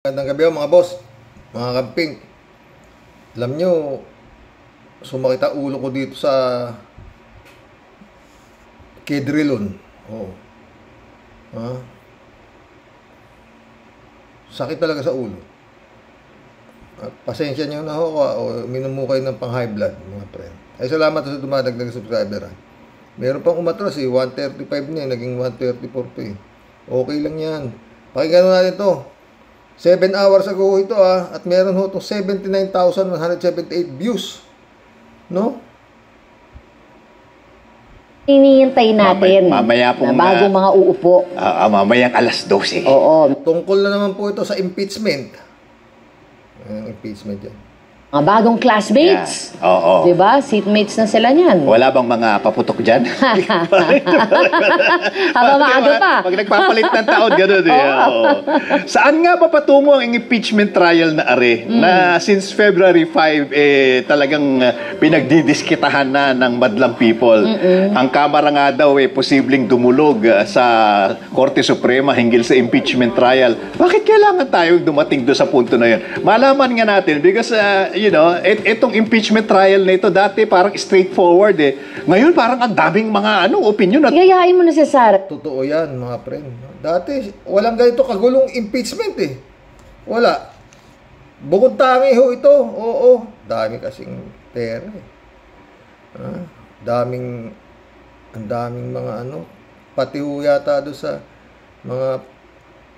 Magandang gabi mga boss, mga kamping. Alam nyo, sumakit ang ulo ko dito sa Kedrilon. Oo. Sakit talaga sa ulo. At pasensya nyo na ho, uminom mo kayo ng pang high blood, mga friend. Ay salamat sa dumadagdag subscriber. Meron pang umatras 135 niya, naging 134 pa eh. Okay lang yan. Pakinggan natin to. 7 hours ago ito at meron ho itong 79,178 views. No? Hinihintay natin mamaya pong, na bago mga uupo. Mamayang alas 12. Oo. Tungkol na naman po ito sa impeachment. Impeachment yan. Mga bagong classmates. Yeah. Oo. Diba? Seatmates na sila niyan. Wala bang mga paputok dyan? Habang maaga pa. Pag nagpapalit ng taon, gano'n eh. Oo. Saan nga ba patungo ang impeachment trial na are? Na since February 5, talagang pinagdidiskitahan na ng madlang people. Ang Kamara nga daw posibleng dumulog sa Korte Suprema hinggil sa impeachment trial. Bakit kailangan tayong dumating doon sa punto na yun? Malaman nga natin because itong impeachment trial na ito dati parang straightforward eh. Ngayon parang ang daming mga opinion at Gayahin mo na si Sarah. Totoo yan mga friend. Dati walang ganito kagulong impeachment eh. Wala. Bukod tangi ho ito. Oo. Dami kasing pera eh. Ang daming mga pati ho yata doon sa mga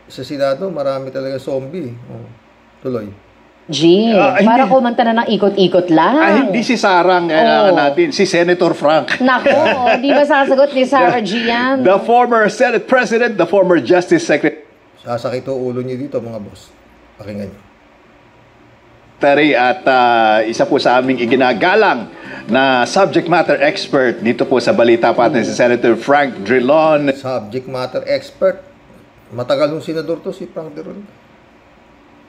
sa Senado marami talaga zombie. Tuloy. Para kumanta na ng ikot-ikot lang. hindi si Sarah ang kailangan natin, si Senator Frank. Nako, di ba sasagot ni Sarah G yan? The former Senate President, the former Justice Secretary. Sasakit ho ulo niyo dito mga boss. Pakinggan niyo. At isa po sa aming iginagalang na subject matter expert dito po sa balita pa natin si Senator Frank Drilon. Subject matter expert. Matagal yung senador to si Frank Drilon.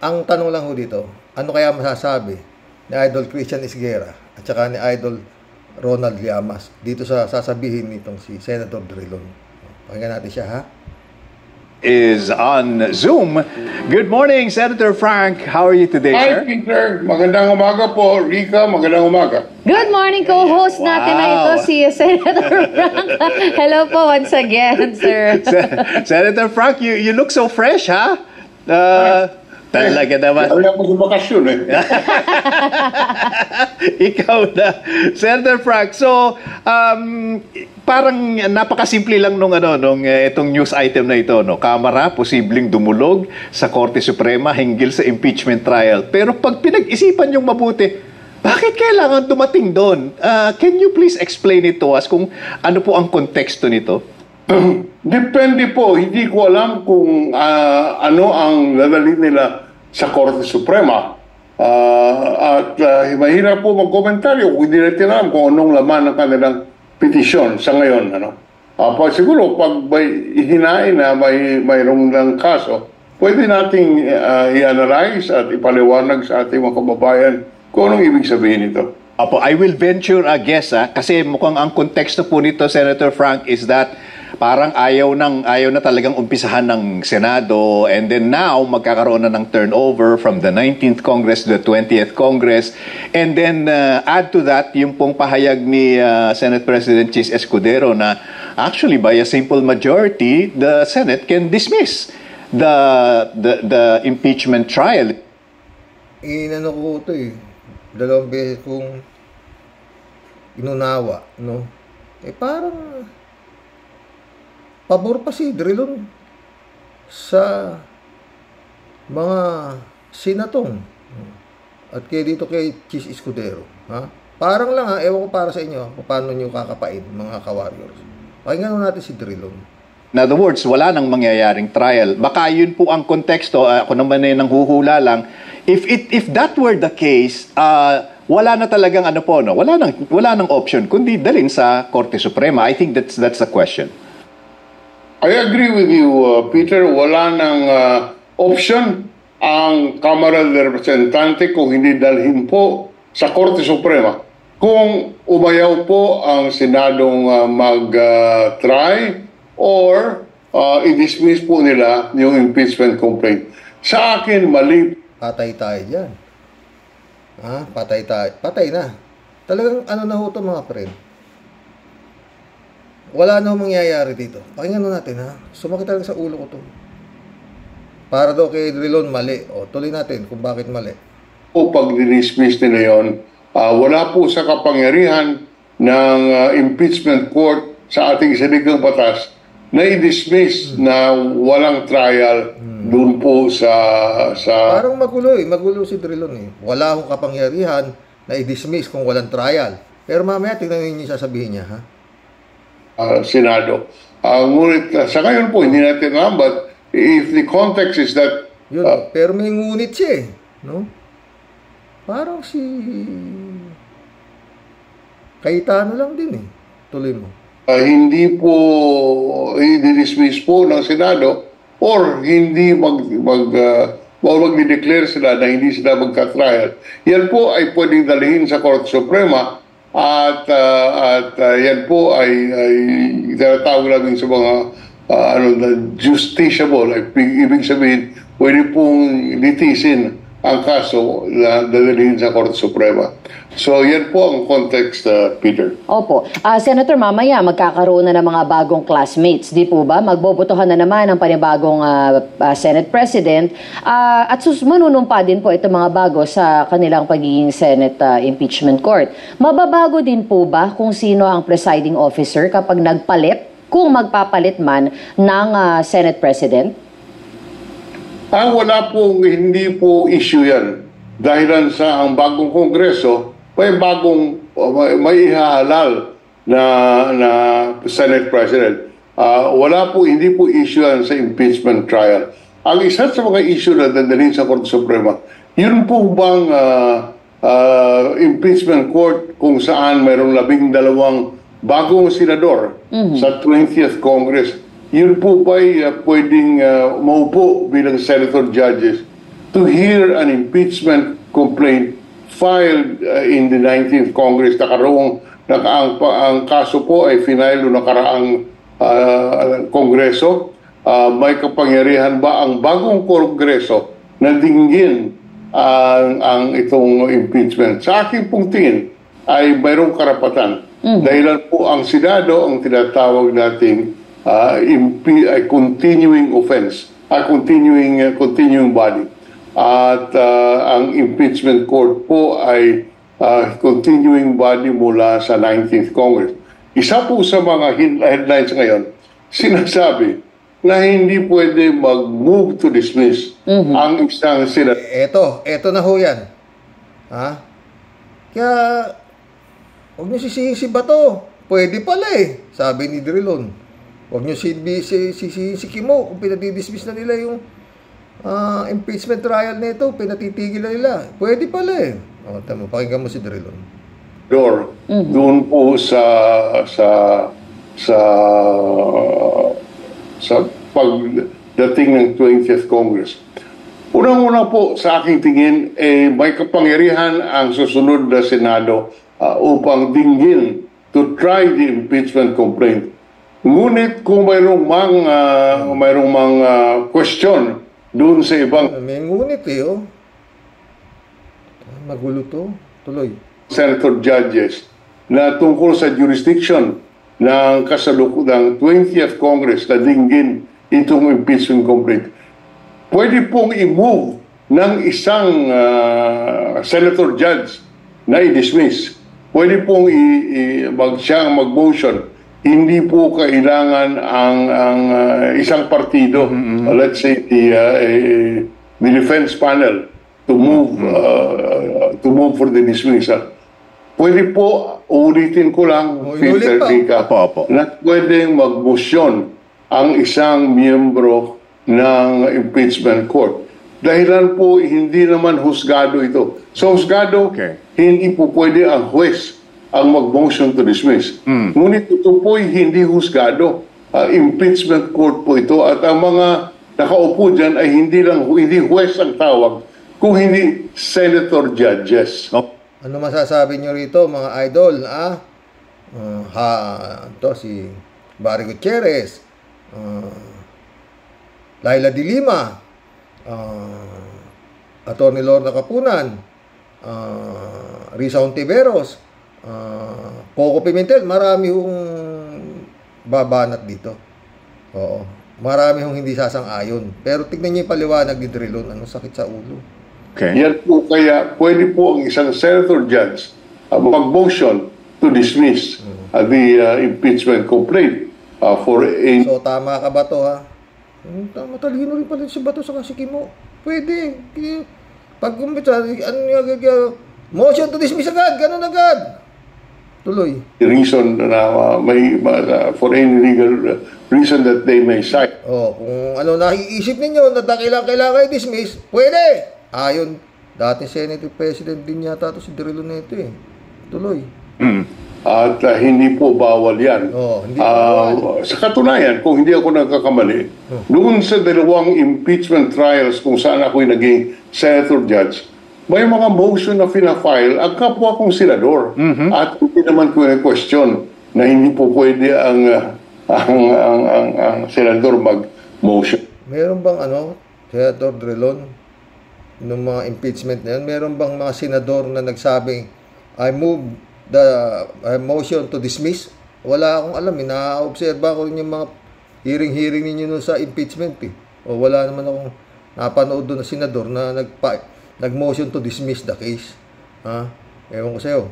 Ang tanong lang ho dito, ano kaya masasabi ni Idol Christian Isguera at saka ni Idol Ronald Llamas dito sa sasabihin nitong si Senator Drilon? Pakinggan natin siya ha. Is on Zoom. Good morning, Senator Frank. How are you today, sir? Hi, Peter. Magandang umaga po. Rika, magandang umaga. Good morning, co-host natin na ito si Senator Frank. Hello po once again, sir. Senator Frank, you look so fresh, ha? Talaga naman. Wala po sa bakasyon eh. Ikaw na. Senator Frank, so, parang napakasimple lang nung itong news item na ito, no? Kamara, posibleng dumulog sa Korte Suprema hinggil sa impeachment trial. Pero pag pinag-isipan yung mabuti, bakit kailangan dumating doon? Can you please explain it to us kung ano po ang konteksto nito? Depende po. Hindi ko alam kung ano ang lalali nila sa Korte Suprema. Mahirap po magkomentaryo kung hindi natin alam kung anong laman ng kanilang petisyon sa ngayon. Siguro pag may hinain na mayroong lang kaso, pwede nating i-analyze at ipaliwanag sa ating mga kababayan kung anong ibig sabihin nito. I will venture a guess kasi mukhang ang konteksto po nito, Senator Frank, is that parang ayaw na talagang umpisahan ng Senado, and then now magkakaroon na ng turnover from the 19th Congress to the 20th Congress, and then add to that yung pong pahayag ni Senate President Chis Escudero na actually by a simple majority the Senate can dismiss the impeachment trial. Inano ko ito dalawang beses kong inunawa, no? Parang pabor pa si Drilon sa mga senatong at dito kay Chis Escudero. Parang lang ewan ko para sa inyo kung paano nyo kakapain mga ka-warriors. Pakinggan natin si Drilon. In other words, wala nang mangyayaring trial. Baka yun po ang konteksto, ako naman nang huhula lang. If that were the case, wala na talagang wala nang option kundi dalhin sa Korte Suprema. I think that's the question. I agree with you, Peter. Wala nang option ang Kamara de Representante kung hindi dalhin po sa Korte Suprema. Kung umayaw po ang Senadong mag-try or i-dismiss po nila yung impeachment complaint. Sa akin, mali. Patay tayo dyan. Ha? Patay tayo. Patay na. Talagang ano na ho ito mga friend. Wala na ho mangyayari dito. Pakinggan natin ha. Sumakit talaga sa ulo ko to. Para daw kay Drilon mali. O, tuloy natin kung bakit mali. O pag dinismiss nila yun, wala po sa kapangyarihan ng impeachment court sa ating saligang batas na i-dismiss na walang trial doon po sa... Parang magulo Magulo si Drilon eh. Wala akong kapangyarihan na i-dismiss kung walang trial. Pero mamaya tingnan ninyo sasabihin niya ha. Senado. Ngunit sa ngayon po, hindi natin alam, but if the context is that... Yun, pero may ngunit siya eh. No? Parang si... Cayetano lang din eh. Tuloy mo. Hindi po i-dismiss po ng Senado or hindi mag-declare sila na hindi sila magka-trial. Yan po ay pwedeng dalhin sa Korte Suprema at yan po ay tinatawag namin sa mga justiciable. Ibig sabihin, pwede pong litisin ang kaso na dadalhin sa Korte Suprema. So, yan po ang context, Peter. Opo. Senator, mamaya magkakaroon na ng mga bagong classmates, di po ba? Magbobotohan na naman ang panibagong Senate President at manunumpa din po itong mga bago sa kanilang pagiging Senate Impeachment Court. Mababago din po ba kung sino ang presiding officer kapag nagpalit, kung magpapalit man ng Senate President? Wala pong, hindi po issue yan. Dahil sa ang bagong Kongreso, may ihahalal na Senate President. Wala po, hindi po issue yan sa impeachment trial. Ang isa sa mga issue na dadalhin sa Korte Suprema, yun po bang impeachment court kung saan mayroong 12 bagong senador sa 20th Congress, yun po ba'y pwedeng maupo bilang senator judges to hear an impeachment complaint filed in the 19th Congress ang kaso po ay final noong nakaraang Kongreso. May kapangyarihan ba ang bagong Kongreso na dinggin ang itong impeachment? Sa aking pong tingin ay mayroong karapatan. Dahilan po ang Senado ang tinatawag nating continuing offense, continuing body. At ang impeachment court po ay continuing body mula sa 19th Congress. Isa po sa mga headlines ngayon, sinasabi na hindi pwede mag-move to dismiss ang isang senador. Eto na ho yan. Ha? Kaya, huwag nyo sisihin si Bato. Pwede pala eh, sabi ni Drilon. Huwag nyo sisihin si Kimo kung pinatidismiss na nila yung impeachment trial na ito, pinatitigil na nila. Pwede pala eh. Tama, pakinggan mo si Drilon. Doon po sa pagdating ng 20th Congress. Unang-una po sa aking tingin, may kapangyarihan ang susunod na Senado upang dinggin to try the impeachment complaint. Ngunit kung mayroong mang question doon sa ibang... May ngunit eh, oh. Magulo to. Tuloy. Senator judges na tungkol sa jurisdiction ng 20th Congress na dinggin itong impeachment complaint. Pwede pong i-move ng isang senator judge na i-dismiss. Pwede pong siyang mag-motion. Hindi po kailangan ang isang partido, let's say the defense panel, to move for the dismissal. Pwede po, ulitin ko lang, Peter Rica, na pwedeng mag-motion ang isang miyembro ng impeachment court. Dahilan po, hindi naman husgado ito. So, husgado, hindi po pwede ang huwes ang mag-motion to dismiss. Ngunit ito po hindi husgado. Impeachment court po ito at ang mga nakaupo dyan ay hindi huwes ang tawag, kung hindi senator judges. Ano masasabi nyo rito mga idol? Ito si Barry Gutierrez, Laila de Lima, Atty. Lorna Capunan, Risa Ontiveros, Coco Pimentel, marami hong babanat dito. Oo. Marami hong hindi sasang-ayon. Pero tignan niyo yung paliwanag ni Drilon, ano sakit sa ulo. Okay. Yan po kaya pwede po ang isang senator judge mag-motion to dismiss the impeachment complaint for a... So, tama ka ba to, ha? Matalino rin pala si Bato sa Kimo. Pwede. Pag kumpita, motion to dismiss agad, ganun agad. Tuloy. reason na for any legal reason that they may cite. Kung ano naiisip ninyo na kailangan i-dismiss, pwede. Ayon, dating Senate President din yata to si Drilon Neto eh. Tuloy. At hindi po bawal yan. Hindi bawal. Sa katunayan, kung hindi ako nagkakamali, doon sa dalawang impeachment trials kung saan ako'y naging senator judge, may mga motion na fina-file ang kapwa kong senador. At hindi naman ko question na hindi po pwede ang senador mag-motion. Meron bang Senator Drilon, ng mga impeachment na yun, meron bang mga senador na nagsabing, I move the motion to dismiss? Wala akong alam. Na-observe ko rin yung mga hearing ninyo nun sa impeachment. O wala naman akong napanood doon na senador na nag-motion to dismiss the case. Ewan ko sa'yo.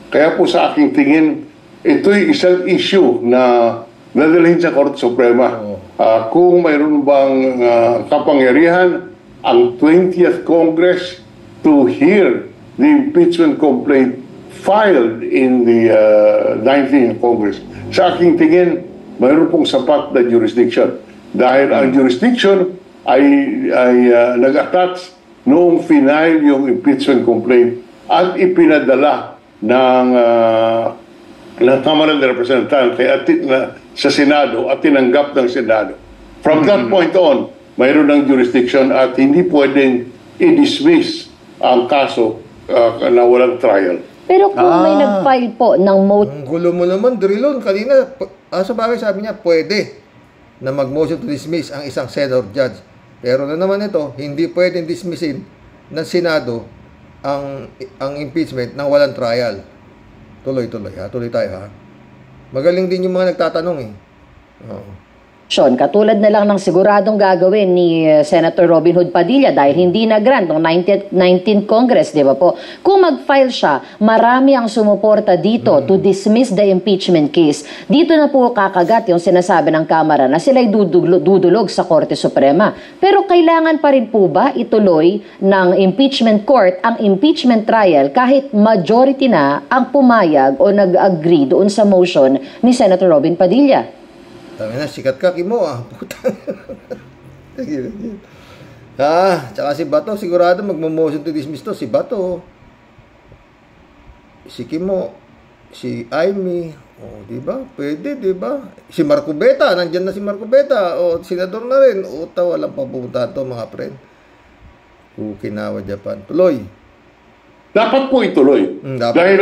Kaya po sa aking tingin, ito'y isang issue na nadalhin sa Korte Suprema. Kung mayroon bang kapangyarihan ang 20th Congress to hear the impeachment complaint filed in the 19th Congress. Sa aking tingin, mayroon pong sapat na jurisdiction. Dahil ang jurisdiction ay nag-attach noong final yung impeachment complaint at ipinadala ng Kamara ng Representante at sa Senado at tinanggap ng Senado. From that point on, mayroon ng jurisdiction at hindi pwedeng i-dismiss ang kaso na walang trial. Pero kung may nag-file po ng Ang gulo mo naman, Drilon. Kanina, sa bagay sabi niya, pwede na mag-motion to dismiss ang isang senator judge. Pero na naman ito, hindi pwedeng dismissin ng Senado ang impeachment ng walang trial. Tuloy-tuloy, ha? Tuloy tayo, ha? Magaling din yung mga nagtatanong, eh. katulad na lang ng siguradong gagawin ni Senator Robin Hood Padilla dahil hindi na-grant ng 19th Congress, di ba po? Kung mag-file siya, marami ang sumuporta dito to dismiss the impeachment case. Dito na po kakagat yung sinasabi ng Kamara na sila'y dudulog sa Korte Suprema. Pero kailangan pa rin po ba ituloy ng impeachment court ang impeachment trial kahit majority na ang pumayag o nag-agree doon sa motion ni Senator Robin Padilla? Tama na, sikat ka, Kimo, putang. Tsaka si Bato, sigurado magmo-motion to dismiss to. Si Bato, si Kimo, si Amy, di ba? Pwede, di ba? Si Marco Beta, nandyan na si Marco Beta, senador na rin. Walang papupuntahan to, mga friend. Okinawa, Japan. Tuloy. Dapat po ituloy. Dahil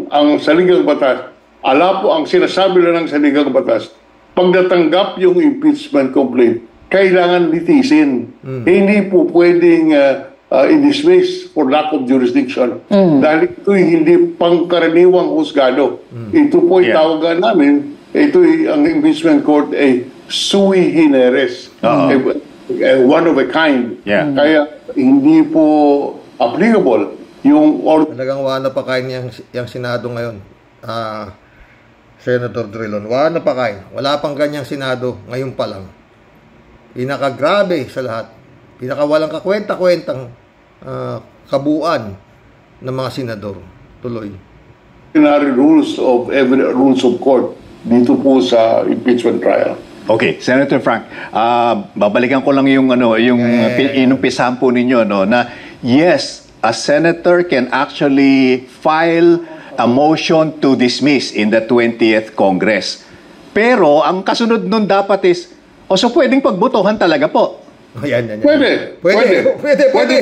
ang saligang batas, ala po ang sinasabi lang ng saligang batas, pag natanggap yung impeachment complaint, kailangan litisin. Hindi po pwedeng i-dismiss for lack of jurisdiction. Dahil ito'y hindi pangkaraniwang husgado. Ito po tawagan namin, ito'y ang impeachment court ay sui generis. One of a kind. Kaya hindi po applicable yung talagang wala pa kain yung Senado ngayon. Senator Drilon, wala pa kain. Wala pang ganyang Senado ngayon pa lang. Pinakagrabe sa lahat. Pinakawalang kakwenta-kwentang kabuuan ng mga senador. Tuloy. rules of court dito po sa impeachment trial. Okay, Senator Frank, babalikan ko lang yung inumpisahan po ninyo na yes, a senator can actually file a motion to dismiss in the 20th Congress. Pero ang kasunod nun dapat is, so pwedeng pagbotohan talaga po. Yan. Pwede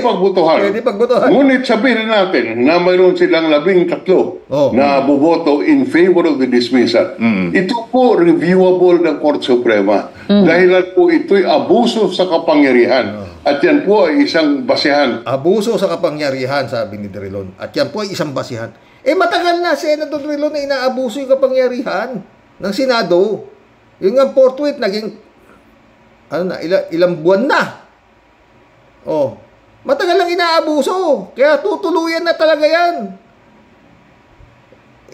pagbotohan. Pwede pagbotohan. Ngunit sabihin natin na mayroon silang 13 na boboto in favor of the dismissal. Ito po reviewable ng Korte Suprema. Dahilan po ito'y abuso sa kapangyarihan. At yan po ay isang basihan. Abuso sa kapangyarihan, sabi ni Drilon. At yan po ay isang basihan. Matagal na, Senator Drilon, na inaabuso yung kapangyarihan ng Senado. Yung nga forthwith, naging ilang buwan na. Matagal lang inaabuso. Kaya tutuluyan na talaga yan.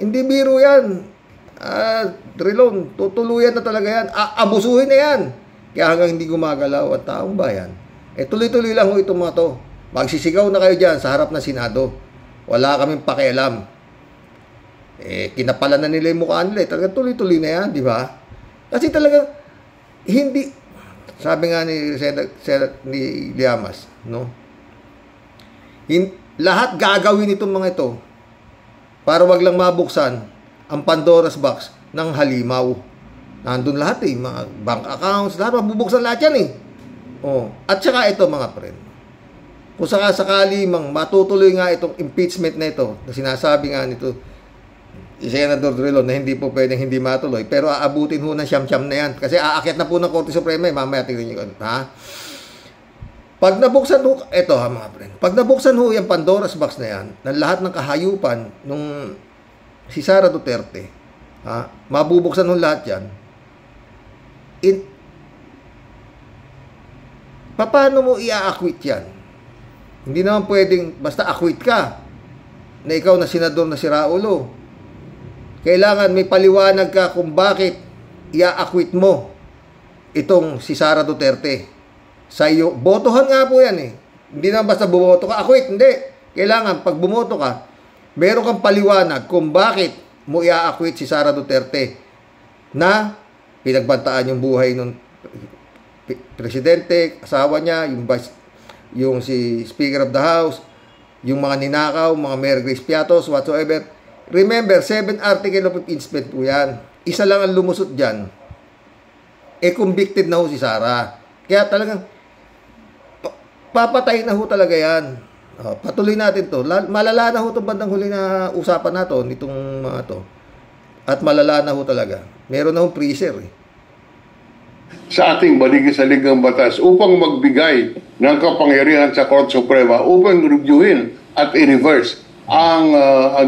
Hindi biro yan. Drilon, tutuluyan na talaga yan. Abusuhin na yan. Kaya hanggang hindi gumagalaw ang taong bayan, tuloy-tuloy lang itong mga to. Magsisigaw na kayo dyan sa harap ng Senado. Wala kaming pakialam. Kinapalan na nila yung mukha nila. Talaga tuloy-tuloy na yan, di ba? Kasi talaga, hindi, sabi nga ni Llamas, no? Lahat gagawin itong mga ito para wag lang mabuksan ang Pandora's box ng halimaw. Nandun lahat mga bank accounts, lahat mabubuksan lahat yan At saka ito mga friend, kung sakali matutuloy nga itong impeachment na ito, na sinasabi nga nito Senator Drilon na hindi po pwedeng hindi matuloy, pero aabutin ho ng siyam-siyam na yan. Kasi aakyat na po ng Korte Suprema, mamaya tingnan nyo. Pag nabuksan ho, ito mga friend, pag nabuksan ho yung Pandora's box na yan, ng lahat ng kahayupan nung si Sara Duterte, mabubuksan ho lahat yan, paano mo i-acquit yan? Hindi naman pwedeng basta acquit ka na ikaw na senador na si Raulo. Kailangan may paliwanag ka kung bakit i-acquit mo itong si Sara Duterte. Sa iyo, botohan nga po yan Hindi naman basta bumoto ka, acquit. Hindi. Kailangan pag bumoto ka, meron kang paliwanag kung bakit mo i-acquit si Sara Duterte na pinagbantaan yung buhay ng presidente, asawa niya, yung si Speaker of the House, yung mga ninakaw, mga Mayor Grace Piatos, whatsoever. Remember, 7 article of impeachment po yan. Isa lang ang lumusot dyan. Convicted na ho si Sara. Kaya talagang papatay na ho talaga yan. Patuloy natin to. Malala na ho itong bandang huli na usapan nato nitong mga to. At malala na ho talaga. Meron na ho freezer sa ating baligid-saligang batas upang magbigay ng kapangyarihan sa Korte Suprema upang reviewin at i-reverse ang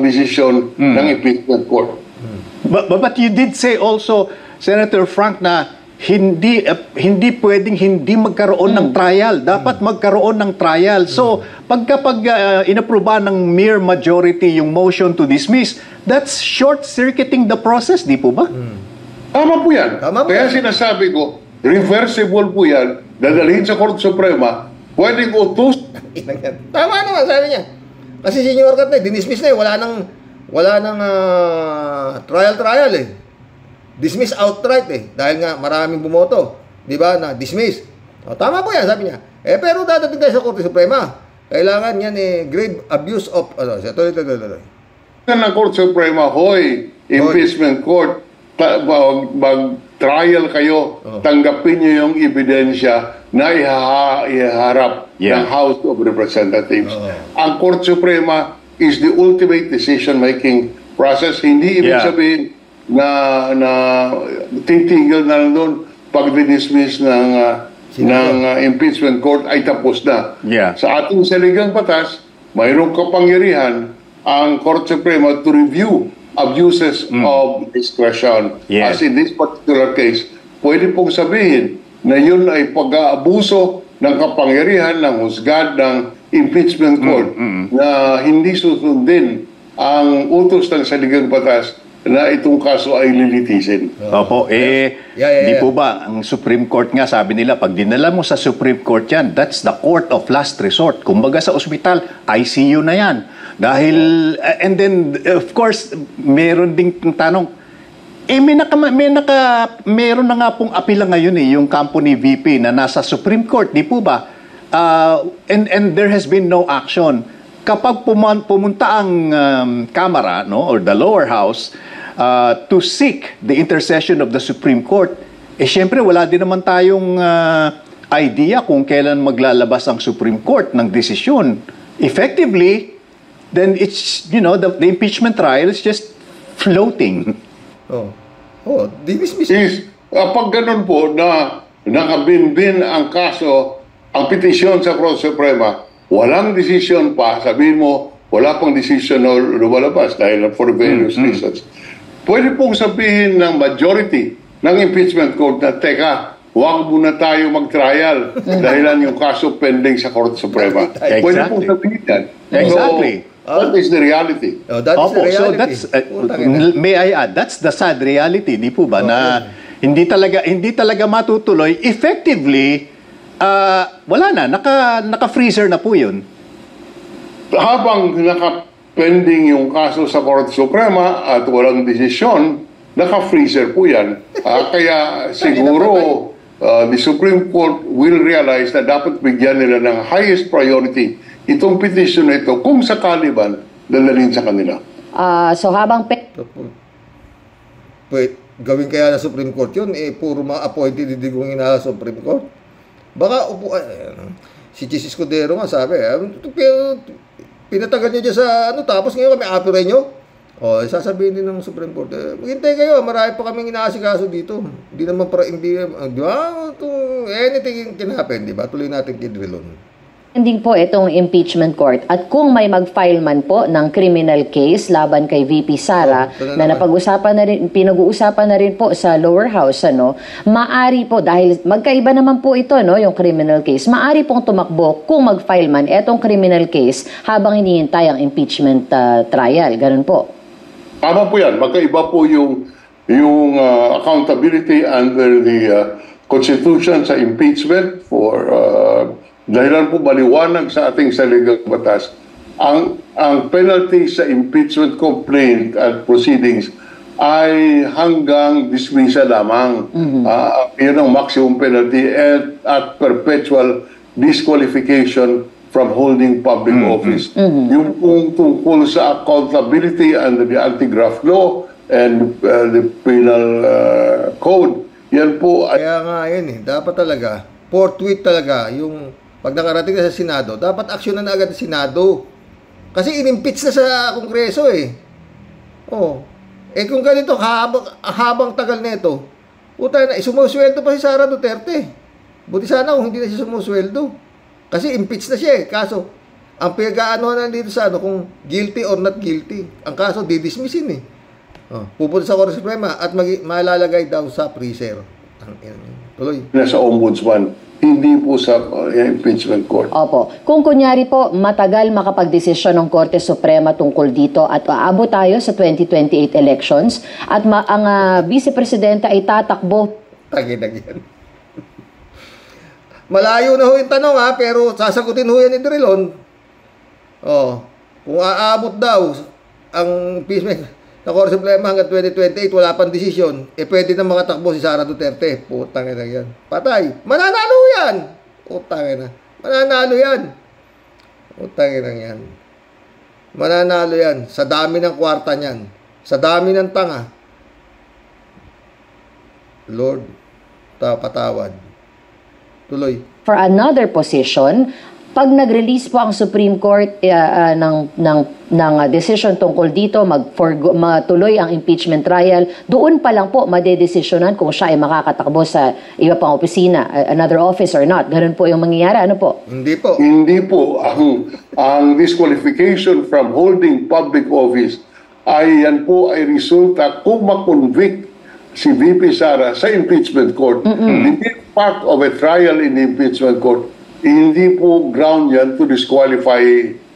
desisyon ng impeachment court. But you did say also, Senator Frank, na hindi pwedeng hindi magkaroon ng trial. Dapat magkaroon ng trial. So, pag inapruba ng mere majority yung motion to dismiss, that's short-circuiting the process, di po ba? Tama po yan. Kaya sinasabi ko, reversible po yan, dadalhin sa Korte Suprema, pwedeng utos. Tama naman, sabi niya. Kasi senior cut na, dinismiss na wala nang trial Dismiss outright dahil nga maraming bumoto. Di ba? Na dismiss. Tama po yan, sabi niya. Pero dadating tayo sa Korte Suprema. Kailangan yan grave abuse of, ng Korte Suprema, impeachment court, mag-trial kayo, tanggapin nyo yung ebidensya na ihaharap ng House of Representatives. Ang Korte Suprema is the ultimate decision-making process. Hindi ibig sabihin na titigil na lang doon pag dismiss ng impeachment court ay tapos na. Sa ating saligang batas, mayroong kapangyarihan ang Korte Suprema to review abuses of discretion. As in this particular case, pwede pong sabihin na yun ay pag-aabuso ng kapangyarihan ng husgad ng impeachment court na hindi susundin ang utos ng saligang batas na itong kaso ay lilitisin. Opo, di po ba, ang Supreme Court nga, sabi nila, pag dinala mo sa Supreme Court yan, that's the court of last resort. Kumbaga sa ospital, ICU na yan. Dahil, and then, of course, meron ding tanong, meron na nga pong apila ngayon yung kampo ni VP na nasa Supreme Court, di po ba? And there has been no action. Kapag pumunta ang Kamara, or the lower house, to seek the intercession of the Supreme Court, syempre wala din naman tayong idea kung kailan maglalabas ang Supreme Court ng desisyon. Effectively, then it's, the impeachment trial is just floating. Dismiss. Pag ganun po na nakabinbin ang kaso, ang petisyon sa Korte Suprema, walang desisyon pa, sabihin mo, wala pang desisyon na lumalabas dahil for various reasons. Pwede pong sabihin ng majority ng impeachment court na, teka, huwag muna tayo mag-trial dahilan yung kaso pending sa Korte Suprema. Exactly. Pwede pong sabihin yan. Exactly. So, that is the reality. Oh, that is the reality. So that's may I add, that's the sad reality, di po ba, na hindi talaga matutuloy effectively. Wala na, naka-freezer na po 'yun. Habang naka-pending yung kaso sa Korte Suprema at walang desisyon, naka-freezer po 'yan. Kaya siguro the Supreme Court will realize na dapat bigyan nila ng highest priority itong petition na ito kung sakali ba dalalin sa kanila. So habang Gawin kaya na Supreme Court yun, puro mga appointed didigungin na Supreme Court. Baka si Chis Escudero nga sabi, pinatagal niyo dyan sa tapos ngayon kami apiray nyo. Sasabihin din ng Supreme Court, maghintay kayo, marami pa kaming inaasikaso dito. Hindi naman di ba, anything can happen, di ba? Tuloy natin kidrilon. ending po itong impeachment court at kung may mag-file man po ng criminal case laban kay VP Sara na pinag-uusapan na rin po sa lower house, maari po dahil magkaiba naman po ito, yung criminal case, maari pong tumakbo kung mag-file man itong criminal case habang hinihintay ang impeachment trial. Ganun po. Tama po yan. Magkaiba po yung accountability under the Constitution sa impeachment for dahilan po maliwanag sa ating saligang batas. Ang penalty sa impeachment complaint at proceedings ay hanggang dismissal lamang. Yun ang maximum penalty at perpetual disqualification from holding public office. Yung tungkol sa accountability under the anti-graft law and the penal code, yan po ay... Kaya nga yun dapat talaga, forthwith talaga, yung pag nakarating na sa Senado, dapat aksyonan na agad sa Senado. Kasi in-impeach na sa Kongreso kung ganito, habang tagal na ito, sumusweldo pa si Sara Duterte. Buti sana kung hindi na siya sumusweldo. Kasi impeach na siya Kaso, ang pinag-aanohan dito sa kung guilty or not guilty. Ang kaso, didismissin pupunta sa Korte Suprema at malalagay daw sa freezer. Tuloy. Nasa ombudsman, hindi po sa impeachment court. Opo. Kung kunyari po, matagal makapagdesisyon ng Korte Suprema tungkol dito at aabot tayo sa 2028 elections at ang Vice Presidenta ay tatakbo. Taginag yan. Malayo na yung tanong pero sasagutin yan ni Drilon. Kung aabot daw ang impeachment na Korte Suprema hanggang 2028, wala pang desisyon, pwede na makatakbo si Sara Duterte. Putang ina yan. Patay. Mananalo yan. Putang ina. Mananalo yan. Putang ina yan. Mananalo yan. Sa dami ng kwarta niyan. Sa dami ng tanga. Lord, patawad. Tuloy. For another position, pag nag-release po ang Supreme Court ng decision tungkol dito, matuloy ang impeachment trial, doon pa lang po madedesisyonan kung siya ay makakatakbo sa iba pang opisina, another office or not. Ganun po yung mangyayari. Ano po? Hindi po. Hindi po. Ang disqualification from holding public office yan po ay resulta kung makonvict si VP Sara sa impeachment court. Hindi part of a trial in the impeachment court. Hindi po ground yan to disqualify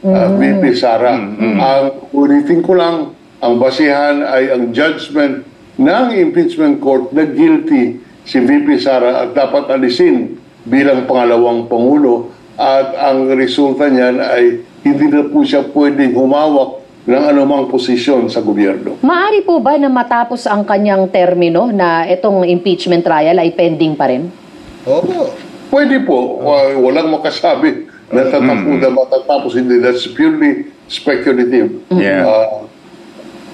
VP Sara. Ang ulitin ko lang, ang basihan ay ang judgment ng impeachment court na guilty si VP Sara at dapat alisin bilang pangalawang Pangulo at ang resulta niyan ay hindi na po siya pwedeng humawak ng anumang posisyon sa gobyerno. Maari po ba na matapos ang kanyang termino na itong impeachment trial ay pending pa rin? Opo. Pwede po. Walang makasabi na matatapos. Hindi. That's purely speculative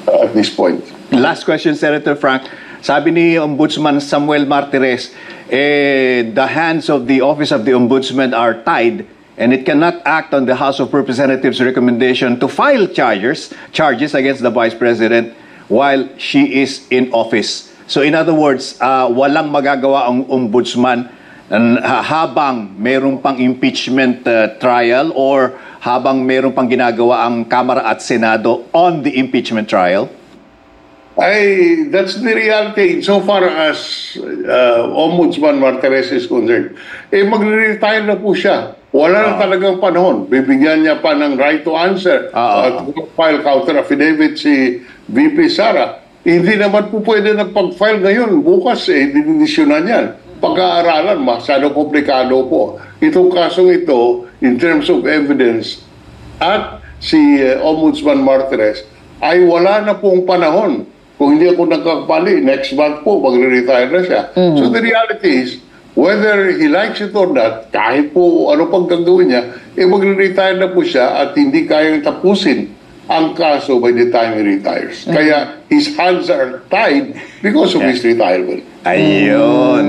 at this point. Last question, Senator Frank. Sabi ni Ombudsman Samuel Martires, the hands of the Office of the Ombudsman are tied and it cannot act on the House of Representatives' recommendation to file charges against the Vice President while she is in office. So in other words, walang magagawa ang ombudsman habang mayroong pang impeachment trial or habang mayroong pang ginagawa ang Kamara at Senado on the impeachment trial? That's the reality insofar as Ombudsman Martirez is concerned. Magre-retire na po siya. Wala na talagang panahon. Bibigyan niya pa ng right to answer at file counter affidavit si VP Sara. Hindi naman po pwede nagpag-file ngayon. Bukas, dinidisyonan yan. Pag-aaralan, masyado komplikado po. Itong kasong ito, in terms of evidence, at si Ombudsman Martirez, ay wala na pong panahon. Kung hindi ako nagkakapali, next month po, magre-retire na siya. So the reality is, whether he likes it or not, kahit po ano pang gagawin niya, magre-retire na po siya at hindi kayang tapusin ang kaso by the time he retires. Kaya his hands are tied because of his retirement. Ayun.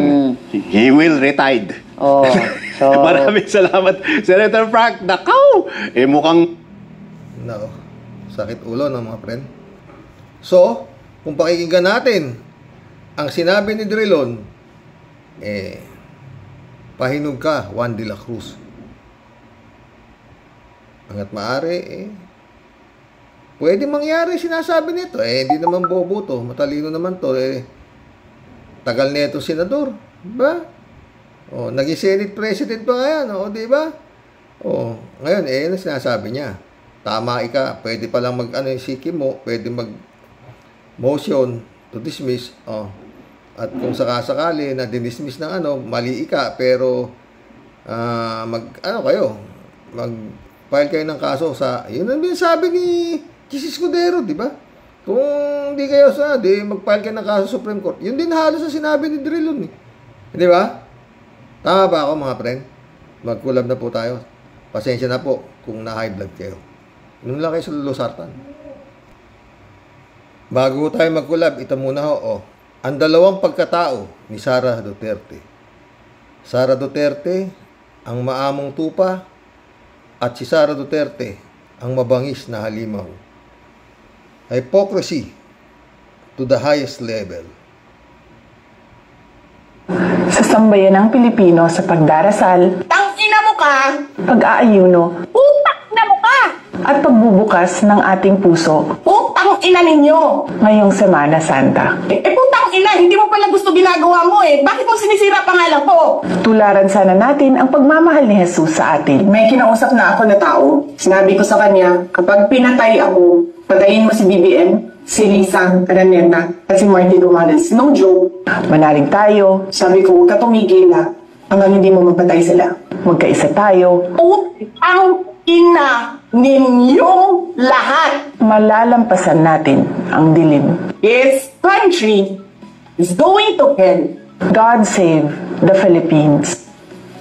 He will retire. So, Maraming salamat, Senator Frank. Nakaw! Mukhang... No, sakit ulo ng mga friend. So, kung pakikinggan natin ang sinabi ni Drilon, pahinog ka, Juan de la Cruz. Hanggat maaari, pwede mangyari sinasabi nito. Hindi naman bobo to, matalino naman to. Tagal na itong senador. Diba? Naging Senate President pa ngayon. Diba? Ngayon, ano sinasabi niya? Tama ika, pwede palang siki mo, pwede motion to dismiss. At kung sakasakali na dinismiss ng mali ika, pero mag-file kayo ng kaso sa, yun ang sabi ni Jesus Escudero, di ba? Kung di kayo mag-file kayo ng kaso sa Supreme Court. Yun din halos ang sinabi ni Drilon. Di ba? Tama ba ako mga friend? Mag-collab na po tayo. Pasensya na po kung na-high blood kayo. Inom lang kayo sa Losartan. Bago tayo mag-collab, ito muna ang dalawang pagkatao ni Sara Duterte. Sara Duterte, ang maamong tupa, at si Sara Duterte, ang mabangis na halimaw. Hypocrisy to the highest level. Sa sambayan ng Pilipino sa pagdarasal, Tangina mo ka! pag-aayuno, Utak na mo ka! at pagbubukas ng ating puso Putang ina ninyo! ngayong Semana Santa. Putang ina, hindi mo pala gusto ginagawa mo Bakit mo sinisira pangalan ko? Tularan sana natin ang pagmamahal ni Jesus sa atin. May kinausap na ako na tao. Sinabi ko sa kanya, kapag pinatay ako, patayin mo si BBM, si Lisa Araneta, at si Marty Gomales. No joke. Manalig tayo, Sabi ko, huwag ka tumigil hanggang hindi mo mapatay sila. magkaisa tayo, Putang ina ninyong lahat! malalampasan natin ang dilim. This country is going to hell. God save the Philippines.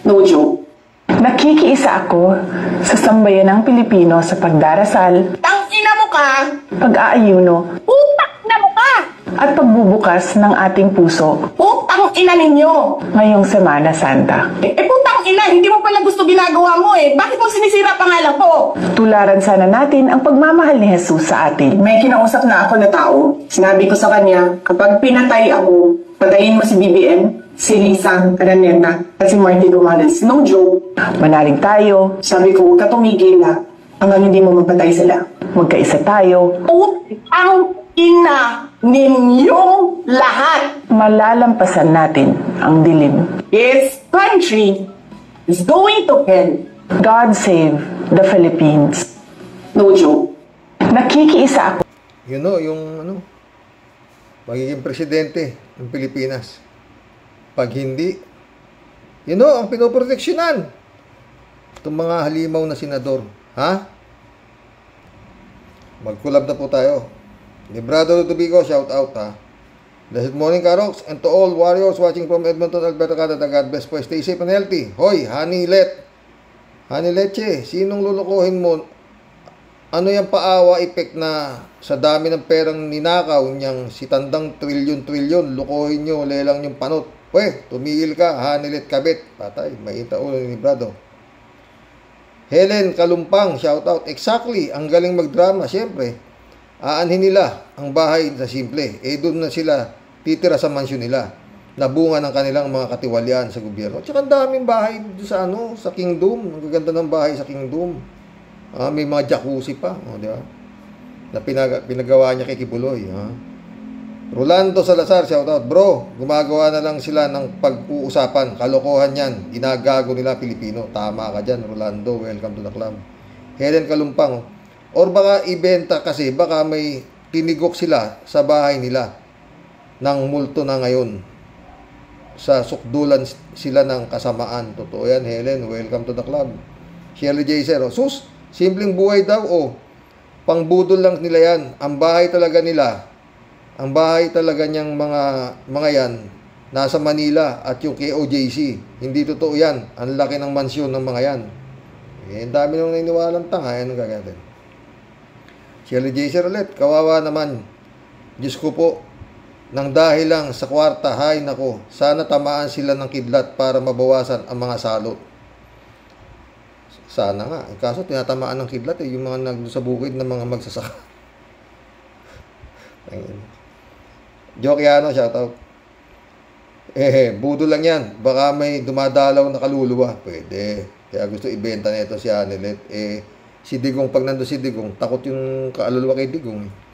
No joke. Nakikiisa ako sa sambayan ng Pilipino sa pagdarasal, Tangina mo ka! pag-aayuno, Utak na mo ka! at pagbubukas ng ating puso Putang ina ninyo! ngayong Semana Santa. Putang ina, hindi mo pala gusto ginagawa mo Bakit mo sinisira pangalan ko? Tularan sana natin ang pagmamahal ni Jesus sa atin. May kinausap na ako na tao. Sinabi ko sa kanya, kapag pinatay ako, patayin mo si BBM, si Lisa Araneta, at si Marty Gomales. No joke. Manalig tayo, Sabi ko, huwag ka tumigil hanggang hindi mo mapatay sila. magkaisa tayo, Putang ina ninyong lahat! malalampasan natin ang dilim. This country is going to hell. God save the Philippines. No joke. Nakikiisa ako Yung magiging presidente ng Pilipinas. Pag hindi, ang pinoproteksyonan. Itong mga halimaw na senador. Mag-collab na po tayo. Librado Ludovico, shout out Blessed morning, Karoks, and to all warriors watching from Edmonton, Alberta, Canada. God bless po. Stay safe and healthy. Hoy, Honey Leche, sinong lulukuhin mo? Ano yung paawa effect na sa dami ng perang ninakaw niyang si tandang trilyon, lukuhin nyo, lelang yung panot. Tumigil ka, Honey Let Kabit. Patay, maita ulo ni Librado. Helen Kalumpang, shout out. Exactly, ang galing magdrama, syempre. Aanhin nila ang bahay sa simple. Doon na sila titira sa mansyon nila na bunga ng kanilang mga katiwalian sa gobyerno. At saka ang daming bahay sa sa Kingdom. Ang gaganda ng bahay sa Kingdom. May mga jacuzzi pa, di ba? Na pinagawa niya kay Kibuloy. Rolando Salazar, shout out. Bro, gumagawa na lang sila ng pag-uusapan. Kalokohan yan. Ginagago nila Pilipino. Tama ka dyan, Rolando. Welcome to the club. Helen Kalumpang. Or baka ibenta kasi, baka may tinigok sila sa bahay nila ng multo na ngayon. Sa sukdulan sila ng kasamaan. Totoo yan, Helen. Welcome to the club. Shirley J. Zero. Sus, simpleng buhay daw. Pangbudol lang nila yan. Ang bahay talaga nila, ang bahay talaga niyang mga yan, nasa Manila at yung KOJC. Hindi totoo yan. Ang laki ng mansyon ng mga yan. Ang dami nang naniniwalang tanga. Yan ang gagawin. Shirley J. Zero ulit. Kawawa naman. Diyos ko po. Nang dahil lang sa kwarta, hay nako, sana tamaan sila ng kidlat para mabawasan ang mga salot. Sana nga. Kaso tinatamaan ng kidlat yung mga sa bukid ng mga magsasaka. Jokiano, shoutout. Budo lang yan. Baka may dumadalaw na kaluluwa. Pwede. Kaya gusto ibenta nito si Anelet. Si Digong, pag nando si Digong, takot yung kaluluwa kay Digong.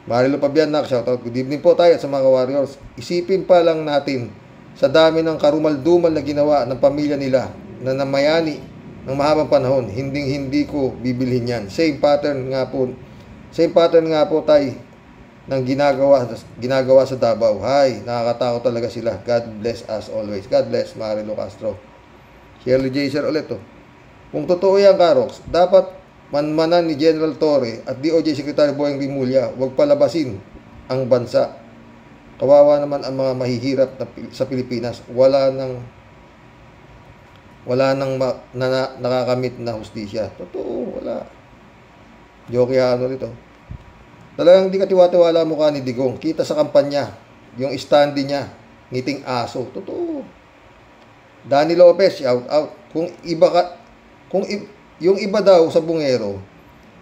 Marilo Pabianak, shoutout. Good evening po tayo sa mga warriors. Isipin pa lang natin sa dami ng karumaldumal na ginawa ng pamilya nila na namayani ng mahabang panahon. Hindi ko bibilhin yan. Same pattern nga po tayo ng ginagawa sa Davao. Hay, nakakatakot talaga sila. God bless us always. God bless Marilo Castro. Shirley J. Sir ulit Kung totoo yan, Karox, dapat manmanan ni General Torre at DOJ Secretary Boyeng Rimulya, huwag palabasin ang bansa. Kawawa naman ang mga mahihirap sa Pilipinas. Wala nang nakakamit na hustisya. Totoo, wala. Jokiano rito. Talagang di ka tiwa-tiwala mukha ni Digong. Kita sa kampanya, yung standee niya, ngiting aso. Totoo. Danny Lopez, shout out. Yung iba daw sa bungero,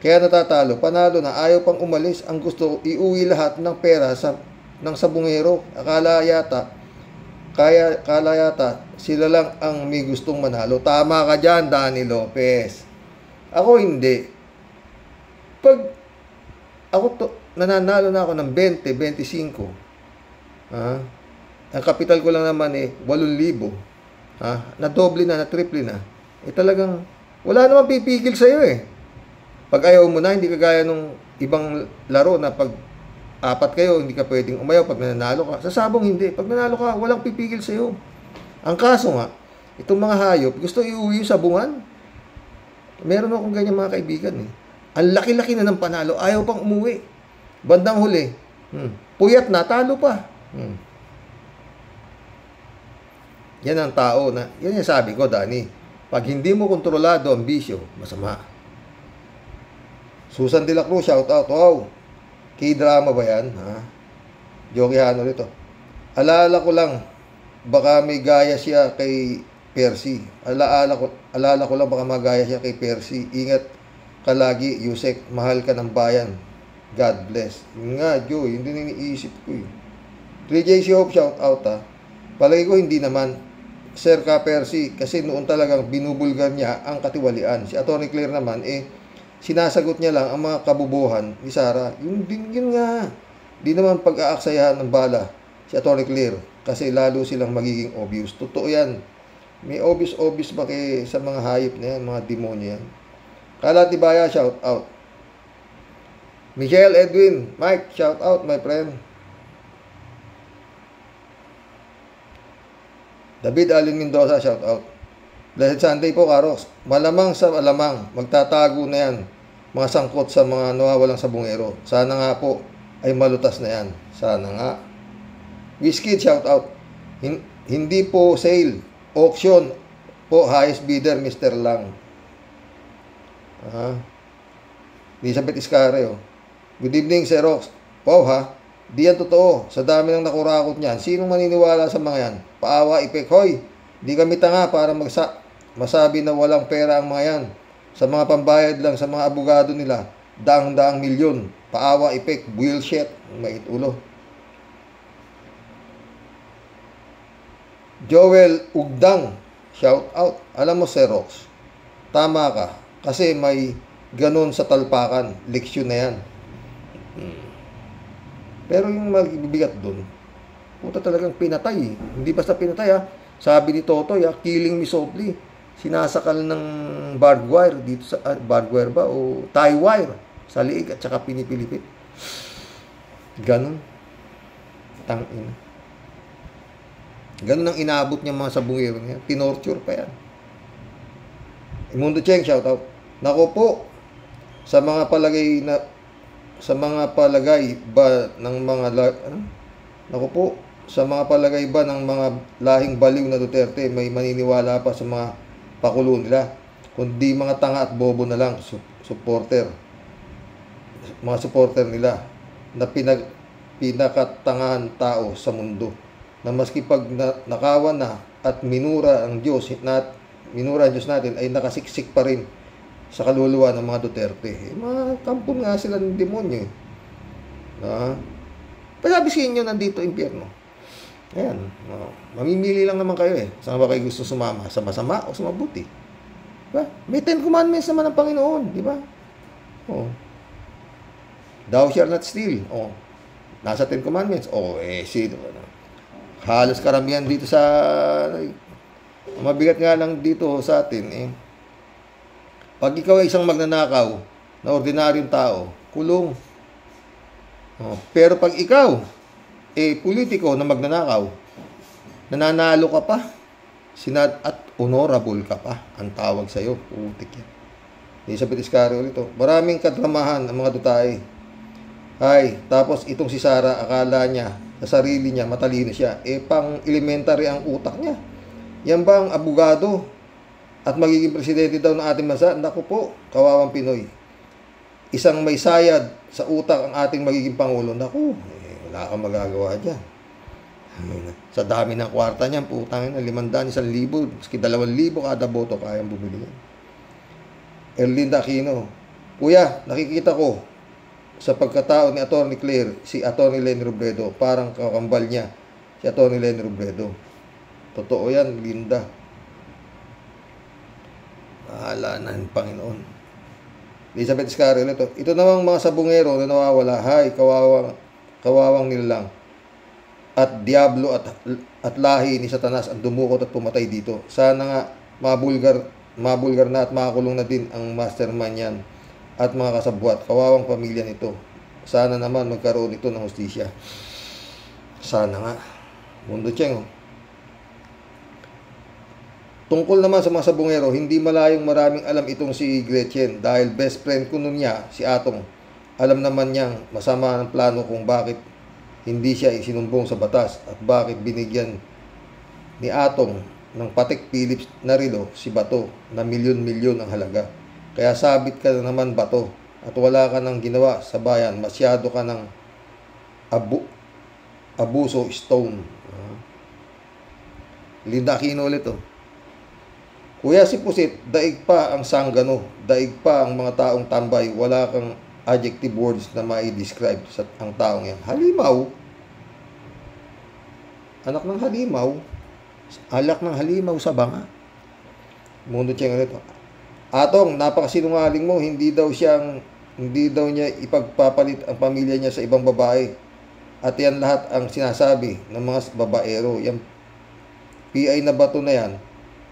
kaya natatalo, panalo na, ayaw pang umalis, ang gusto, iuwi lahat ng pera ng sabungero. Akala yata, sila lang ang may gustong manalo. Tama ka dyan, Danny Lopez. Ako hindi. Pag nananalo na ako ng 20, 25, ang kapital ko lang naman 8,000, na doble na, na triple na, talagang, wala namang pipigil sa'yo Pag ayaw mo na, hindi kagaya nung ibang laro na pag apat kayo, hindi ka pwedeng umayaw pag nanalo ka. Sa sabong hindi. Pag nanalo ka, walang pipigil sa'yo. Ang kaso nga, itong mga hayop, gusto iuwi yung sabungan. Meron akong ganyan mga kaibigan Ang laki-laki na ng panalo, ayaw pang umuwi. Bandang huli, puyat na, talo pa. Yan ang tao na, yan yung sabi ko, Dani. Pag hindi mo kontrolado ang bisyo, masama. Susan de la Cruz, shout out. Wow. K-drama ba yan? Jokiano rito. Alala ko lang, baka may gaya siya kay Percy. Alala ko lang, baka magaya siya kay Percy. Ingat ka lagi, Yusek. Mahal ka ng bayan. God bless. Yun nga, Joe. Hindi na iniisip ko 3JC Hope, shout out Palagi ko hindi naman. Sir ka Percy, kasi noon talagang binubulgar niya ang katiwalian. Si Atty. Claire naman, sinasagot niya lang ang mga kabubuhan ni Sara. Yun nga. Di naman pag-aaksayahan ng bala si Atty. Claire, kasi lalo silang magiging obvious. Totoo yan. May obvious ba sa mga hayop na yan, mga demonyo yan. Kala Tibaya, shout out. Michelle Edwin, Mike, shout out my friend. David Alin Mendoza, shout out. Blessed Sunday po, Karox. Malamang sa alamang, magtatago na yan. Mga sangkot sa mga nawawalang sabungero. Sana nga po ay malutas na yan. Sana nga. Whiskey, shout out. Hindi po sale. Auction po, highest bidder, Mr. Lang. Elizabeth Iscare, Good evening, Sir Rox. Wow, Di yan totoo. Sa dami ng nakurakot niyan, sinong maniniwala sa mga yan? Paawa, ipek, hoy. Di kami tanga para masabi na walang pera ang mga yan. Sa mga pambayad lang sa mga abogado nila, daang-daang milyon. Paawa, ipek, bullshit. Mait ulo. Joel Ugdang, shout out. Alam mo, Sir Rox, tama ka. Kasi may ganun sa talpakan. Leksyon na yan. Pero yung magbibigat dun, puta talagang pinatay. Hindi basta pinatay ha. Sabi ni Totoy killing me softly. Sinasakal ng barbed wire dito sa barbed wire ba o tie wire sa liig at saka pinipilipit. Ganun. Tangina. Ganun ang inaabot niya mga sabungero niya. Tinorture pa yan. Imundo Cheng, shout out. Nako po, sa mga palagay ba ng mga nako po, sa mga palagay ba ng mga lahing baliw na Duterte may maniniwala pa sa mga pakulo nila, kundi mga tanga at bobo na lang mga supporter nila na pinakatangahan tao sa mundo, na maski pag nakawan na at minura ang Diyos natin ay nakasiksik pa rin sa kaluluwa ng mga Duterte. Mga kampon nga sila ng demonyo. Pasabi sa inyo, nandito impyerno. Ayan. Mamimili lang naman kayo Saan ba kayo gusto sumama? Sa masama o sa mabuti? Diba? May 10 commandments naman ng Panginoon. Diba? Thou shalt not steal. Nasa 10 commandments. Sino? Halos karamihan dito sa... Mabigat nga lang dito sa atin pag ikaw ay isang magnanakaw na ordinaryong tao, kulong. Pero pag ikaw politiko na magnanakaw, nananalo ka pa, at honorable ka pa, ang tawag sa'yo, putik yan. Elizabeth Iscario ulit Maraming kadramahan ang mga dutay. Tapos itong si Sara, akala niya sa sarili niya matalino siya, pang elementary ang utak niya. Yan ba ang abogado at magiging presidente daw ng ating bansa? Naku po, kawawang Pinoy. Isang may sayad sa utak ang ating magiging pangulo. Naku, wala kang magagawa dyan. Sa dami ng kwarta niyan, putang ina, 500, 1,000, maski 2,000 kada boto kayang bumili yan. Erlinda Aquino, Kuya, nakikita ko sa pagkatao ni Atty. Claire, si Atty. Leni Robredo, parang kakambal niya si Atty. Leni Robredo. Totoo yan, Linda. Bahala na ng Panginoon. Elizabeth Iscario ito namang mga sabungero na nawawala. Kawawang nilalang. At diablo at lahi ni Satanas ang dumukot at pumatay dito. Sana nga mabulgar na at makakulong na din ang mastermind yan at mga kasabwat. Kawawang pamilya nito. Sana naman magkaroon ito ng hustisya. Sana nga. Mundo Cheng Tungkol naman sa mga sabungero, hindi malayong maraming alam itong si Gretchen dahil best friend ko nun niya, si Atong. Alam naman niyang masama ang plano kung bakit hindi siya isinumbong sa batas at bakit binigyan ni Atong ng Patek Philips na relo si Bato na milyon-milyon ang halaga. Kaya sabit ka na naman, Bato, at wala ka nang ginawa sa bayan. Masyado ka ng abuso stone. Linda Aquino ulit Kuya si Pusit, daig pa ang sanggano, daig pa ang mga taong tambay, wala kang adjective words na mai-describe sa ang taong yan. Halimaw, anak ng halimaw, alak ng halimaw sa banga. Mundo Cheng ulit Atong, napakasinungaling mo, hindi daw niya ipagpapalit ang pamilya niya sa ibang babae. At yan lahat ang sinasabi ng mga babaero. Yung PI na Bato na yan,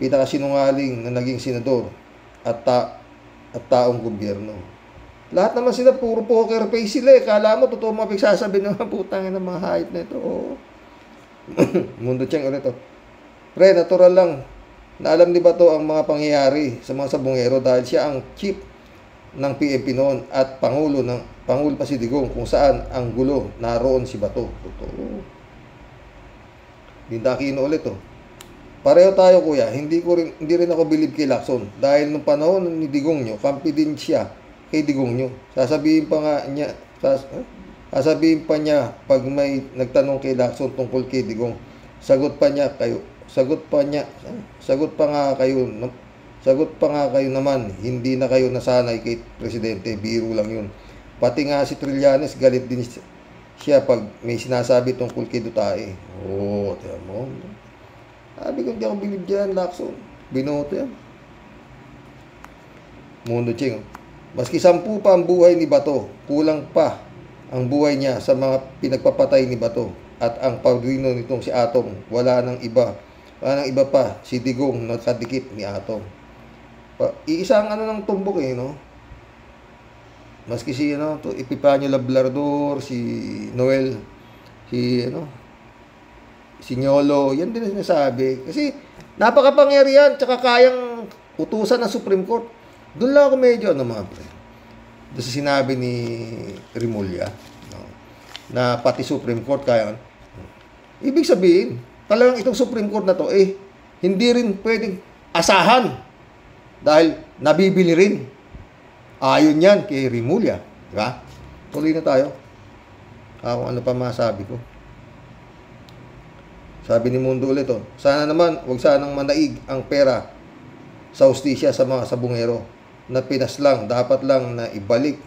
pinakasinungaling na naging senador at taong gobyerno. Lahat naman sila puro poker face sila Kala mo totoo mga pagsasabi ng putang ng mga hayop na ito. Mundo Cheng ulit Pre, natural lang na alam ni Bato ang mga pangyayari sa mga sabungero dahil siya ang chief ng PNP noon at pangulo pa si Digong kung saan ang gulo naroon si Bato. Totoo. Linda Aquino ulit Pareho tayo kuya, hindi rin ako believe kay Lacson dahil nung panahon ni Digong nyo, kampi din siya kay Digong nyo. Sasabihin pa niya pag may nagtanong kay Lacson tungkol kay Digong, sagot pa nga kayo naman, hindi na kayo nasanay kay Presidente, biro lang yun. Pati nga si Trillanes, galit din siya pag may sinasabi tungkol kay Duterte. Tiyan mo. Sabi ko, hindi ako bilib dyan, Lacson. Binoto yan. Mundo Ching. Maski 10 pa ang buhay ni Bato, kulang pa ang buhay niya sa mga pinagpapatay ni Bato. At ang padrino nitong si Atong, wala nang iba pa, si Digong nakadikit ni Atong. Iisang ng tumbok no? Maski si Epifanio Labrador, si Noel, si Nyolo, yan din ang sinasabi. Kasi napakapangyarihan, tsaka kayang utusan ng Supreme Court. Doon lang ako medyo, mga pre. Doon sa sinabi ni Rimulya, na pati Supreme Court kaya. Ibig sabihin, talagang itong Supreme Court na to, hindi rin pwedeng asahan. Dahil nabibili rin. Ayon yan kay Rimulya. Diba? Tuloy na tayo. Kung ano pa masabi ko. Sabi ni Mundo ulit, sana naman, wag sanang manaig ang pera sa hustisya sa mga sabungero na pinaslang, dapat lang na ibalik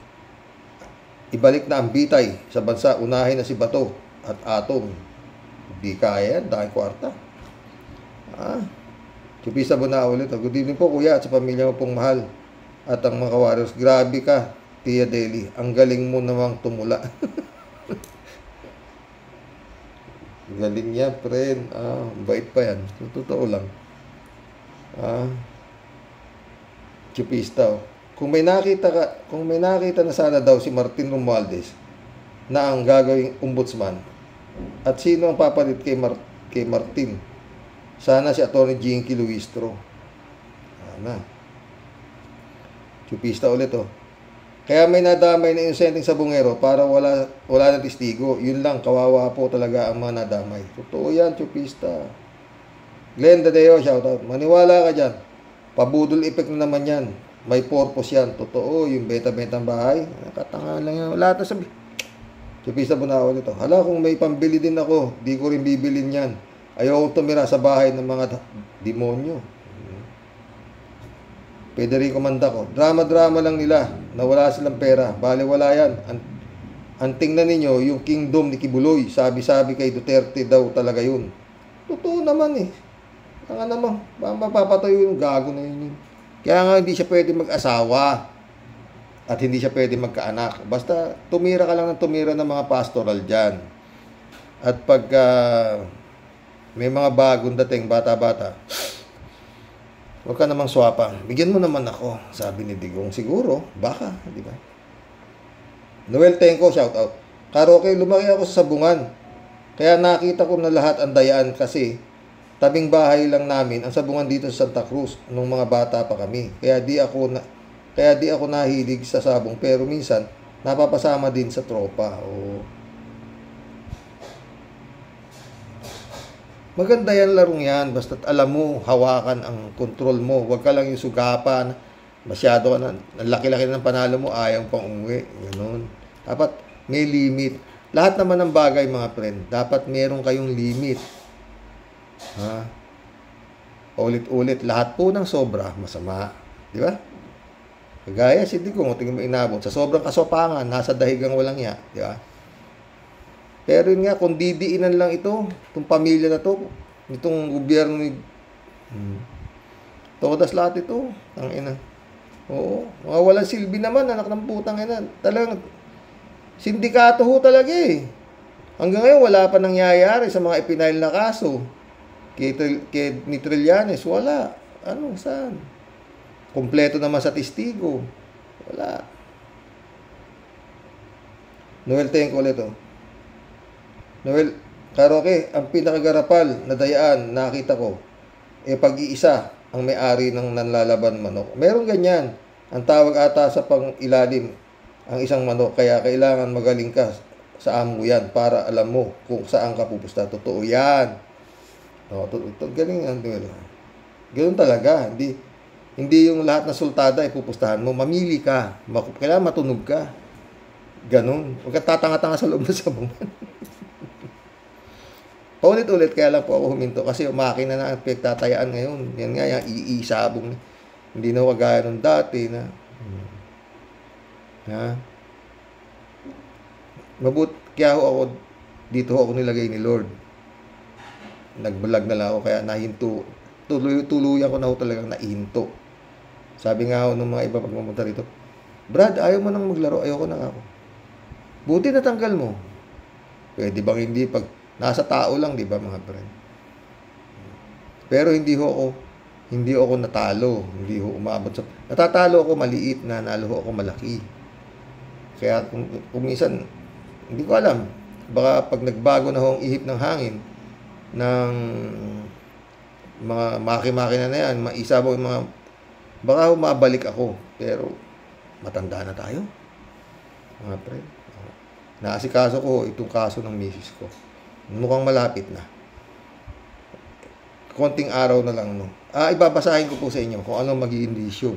na ang bitay sa bansa, unahin na si Bato at Atong. Hindi kaya yan, dahil kwarta. Chupisa mo na ulit. Good evening po, kuya, at sa pamilya mo pong mahal. At ang mga warriors, grabe ka, Tia Deli. Ang galing mo namang tumula. Galing yan, friend. Bait pa yan. Totoo lang. Chupista. Kung may nakita na sana daw si Martin Romualdez na ang gagawing ombudsman, at sino ang papalit kay Martin? Sana si Atty. Jinky Luistro. Chupista ulit, Kaya may nadamay na inosenteng sabungero para wala na testigo. Yun lang, kawawa po talaga ang mga nadamay. Totoo yan, Chupista. Glenn Dadeo, shoutout. Maniwala ka dyan. Pabudol effect na naman yan. May purpose yan. Totoo, yung beta-betang bahay. Nakatanga lang yan. Wala ito sabi. Chupista po na ulit. Hala, kung may pambili din ako, di ko rin bibilin yan. Ayoko tumira sa bahay ng mga demonyo. Federico Mandaco, drama-drama lang nila na wala silang pera. Bale, wala yan. Ang tingnan ninyo, yung kingdom ni Kibuloy, sabi-sabi kay Duterte daw talaga yun. Totoo naman Ang naman, mapapatayo yung gago na yun. Kaya nga hindi siya pwede mag-asawa at hindi siya pwede magkaanak. Basta tumira ka lang ng tumira ng mga pastoral dyan. At pag may mga bagong dating bata-bata, huwag ka namang swapang. Bigyan mo naman ako, sabi ni Digong. Siguro, baka, di ba? Noel Tenko, shout out. Karoke, lumaki ako sa Sabungan. Kaya nakita ko na lahat ang dayaan kasi tabing bahay lang namin ang Sabungan dito sa Santa Cruz nung mga bata pa kami. Kaya di ako nahilig sa sabong, pero minsan napapasama din sa tropa. Maganda yan, larong yan. Basta't alam mo, hawakan ang control mo. Huwag ka lang yung sugapan. Masyado ka na, ang laki-laki ng panalo mo, ayaw pang umuwi. Ganun. Dapat may limit. Lahat naman ng bagay, mga friend, dapat meron kayong limit. Ulit-ulit. Lahat po ng sobra, masama. Di ba? Kagaya si Digong, tingin mo inabot. Sa sobrang kasopangan, nasa dahigang walang ya. Di ba? Pero yun nga, kung didiinan lang ito, itong pamilya na to, itong gobyerno ni todas lahat ito, ang ina. Oo, mga walang silbi naman, anak ng putang ina. Talagang, sindikato ho talaga Hanggang ngayon, wala pa nangyayari sa mga ipinail na kaso. Ni Trillanes, wala. Saan? Kompleto naman sa testigo. Wala. Noel Tenko ulit, Noel, Karoke, ang pinakagarapal na dayaan nakita ko, pag-iisa ang may-ari ng nanlalaban manok. Meron ganyan. Ang tawag ata sa pang-ilalim ang isang manok. Kaya kailangan magaling ka sa amo yan para alam mo kung saan ka pupusta. Totoo yan. Galing yan. Ganun talaga. Hindi yung lahat na sultada ay pupustahan mo. Mamili ka. Kailangan matunog ka. Ganun. Huwag ka tatanga-tanga sa loob ng sabungan. Paulit-ulit, kaya lang po ako huminto kasi makina na ang pagtatayaan ngayon. Yan nga, yung iisabong. Hindi na wagaya nung dati na. Kaya ako, dito ako nilagay ni Lord. nag-vlog na lang ako, kaya nahinto. Tuluyan ko na ho talagang nahinto. Sabi nga ho ng mga iba pag pumunta rito, Brad, ayaw mo nang maglaro, ayoko na ako. Buti natanggal mo. Pwede bang hindi pag nasa tao lang, di ba mga friend? Pero hindi ako natalo, hindi ho umabot sa, natatalo ako maliit, nanalo ho ako malaki. Kaya kung minsan, hindi ko alam, baka pag nagbago na ho ang ihip ng hangin, ng mga makina na yan, maisabaw yung mga, baka ho mabalik ako, pero matanda na tayo, mga friend. Naasikaso ko itong kaso ng misis ko. Mukhang malapit na. Konting araw na lang, no. Ibabasahin ko po sa inyo kung anong magiging desisyon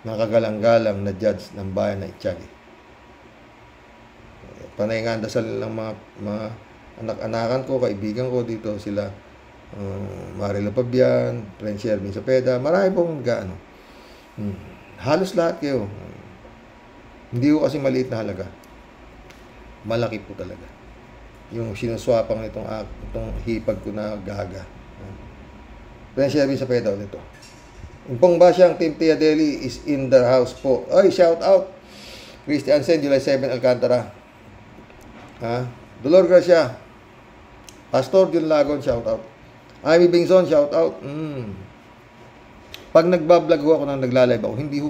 ng kagalang-galang na judge ng bayan na Itiagi. Panay nga ang dasal ng mga anak-anakan ko, kaibigan ko dito, sila Marilo Pabian, Friend Shervin Cepeda, marami pong gaano. Halos lahat kayo. Hindi ko kasi maliit na halaga. Malaki po talaga. Yung sinuswapang itong hipag ko na gaga. Friend Shervin Cepeda ulit ito. Impong Basyang, Team Tia Deli is in the house po. Ay, shout out. Christian Sen, July 7, Alcantara. Dolor Gracia. Pastor Jun Lagon, shout out. Ivy Bingson, shout out. Pag nagbablog ho ako nang nagla-live ako, hindi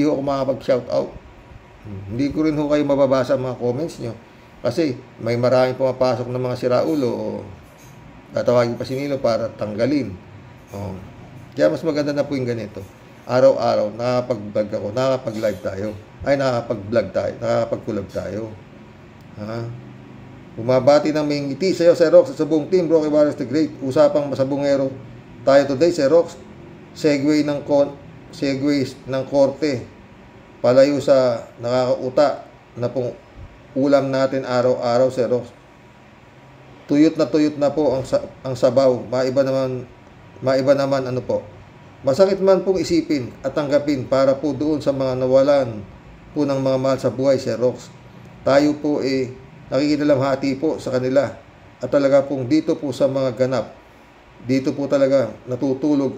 ho ako makapag-shout out. Hindi ko rin ho kayo mababasa mga comments nyo. Kasi may maraming pumapasok ng mga siraulo o tatawagin pa si Nilo para tanggalin. Kaya mas maganda na po yung ganito. Araw-araw, nakakapag-vlog ako, nakakapag-live tayo. Nakakapag-vlog tayo, nakakapag-collab tayo. Bumabati ng may ngiti sa'yo, Sir Rox, sa buong team, Rocky Warriors the Great. Usapang masabungero tayo today, Sir Rox. Segway ng korte. Palayo sa nakakauta na pong ulam natin araw-araw, Sir Rox. Tuyot na po ang sabaw. Maiba naman ano po. Masakit man pong isipin at tanggapin para po doon sa mga nawalan po ng mga mahal sa buhay, Sir Rox. Tayo po nakikinalamhati po sa kanila. At talaga pong dito po sa mga ganap, dito po talaga natutulog.